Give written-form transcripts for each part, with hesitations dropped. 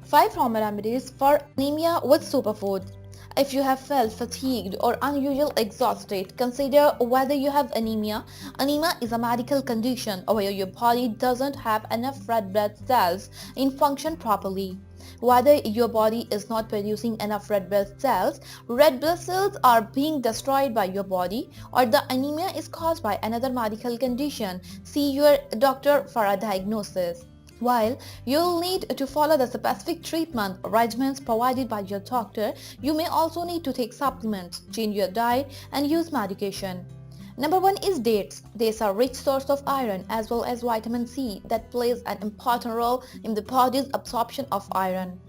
5 home remedies for anemia with superfoods. If you have felt fatigued or unusual exhausted, consider whether you have anemia. Anemia is a medical condition where your body doesn't have enough red blood cells in function properly. Whether your body is not producing enough red blood cells are being destroyed by your body, or the anemia is caused by another medical condition, see your doctor for a diagnosis. While you'll need to follow the specific treatment regimens provided by your doctor, you may also need to take supplements, change your diet, and use medication. Number 1 is dates. Dates are a rich source of iron as well as vitamin C that plays an important role in the body's absorption of iron.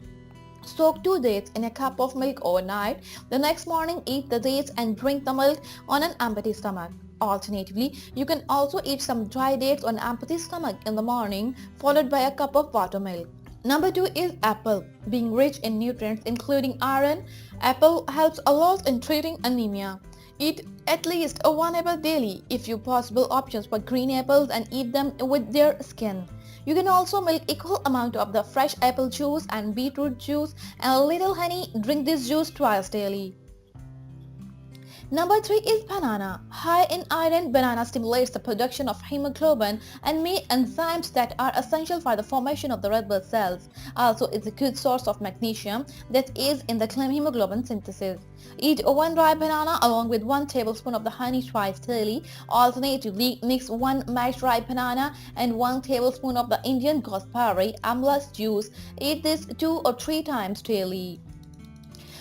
Soak 2 dates in a cup of milk overnight. The next morning, eat the dates and drink the milk on an empty stomach. Alternatively, you can also eat some dry dates on an empty stomach in the morning, followed by a cup of buttermilk. Number 2 is apple. Being rich in nutrients including iron, apple helps a lot in treating anemia. Eat at least one apple daily if you possible options for green apples and eat them with their skin. You can also milk equal amount of the fresh apple juice and beetroot juice and a little honey. Drink this juice twice daily. Number 3 is banana. High in iron, banana stimulates the production of hemoglobin and enzymes that are essential for the formation of the red blood cells. Also, it's a good source of magnesium that is in the hemoglobin synthesis. Eat one dry banana along with 1 tablespoon of the honey twice daily. Alternatively, mix 1 mashed dry banana and 1 tablespoon of the Indian gooseberry amla juice. Eat this 2 or 3 times daily.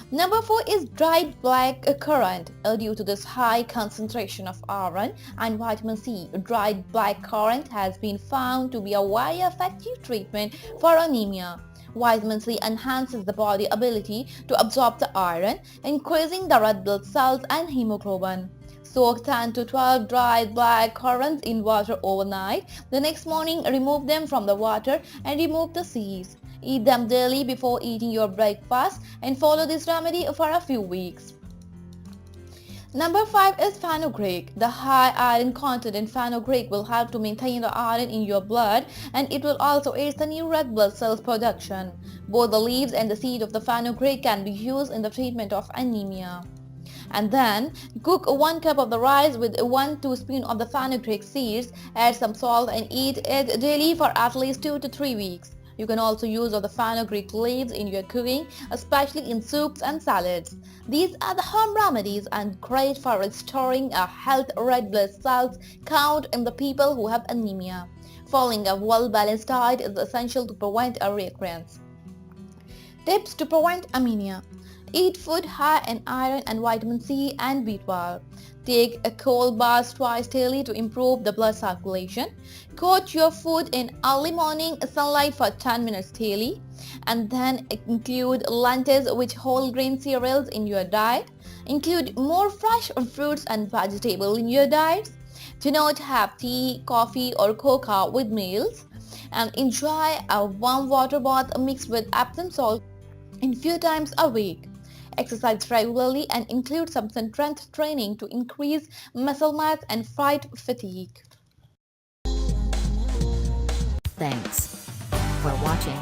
Number 4 is dried black currant. Due to this high concentration of iron and vitamin C, dried black currant has been found to be a very effective treatment for anemia. Vitamin C enhances the body's ability to absorb the iron, increasing the red blood cells and hemoglobin. Soak 10 to 12 dried black currants in water overnight. The next morning, remove them from the water and remove the seeds. Eat them daily before eating your breakfast and follow this remedy for a few weeks. Number 5 is fenugreek. The high iron content in fenugreek will help to maintain the iron in your blood, and it will also aid the new red blood cells production. Both the leaves and the seed of the fenugreek can be used in the treatment of anemia. And then cook 1 cup of the rice with 1 teaspoon of the fenugreek seeds, add some salt and eat it daily for at least 2 to 3 weeks. You can also use the fenugreek leaves in your cooking, especially in soups and salads. These are the home remedies and great for restoring a healthy red blood cells count in the people who have anemia. Following a well-balanced diet is essential to prevent a recurrence. Tips to prevent anemia. Eat food high in iron and vitamin C and B12. Take a cold bath twice daily to improve the blood circulation. Coat your food in early morning sunlight for 10 minutes daily. And then include lentils with whole grain cereals in your diet. Include more fresh fruits and vegetables in your diet. Do not have tea, coffee or cocoa with meals. And enjoy a warm water bath mixed with Epsom salt in few times a week. Exercise regularly and include some strength training to increase muscle mass and fight fatigue. Thanks for watching.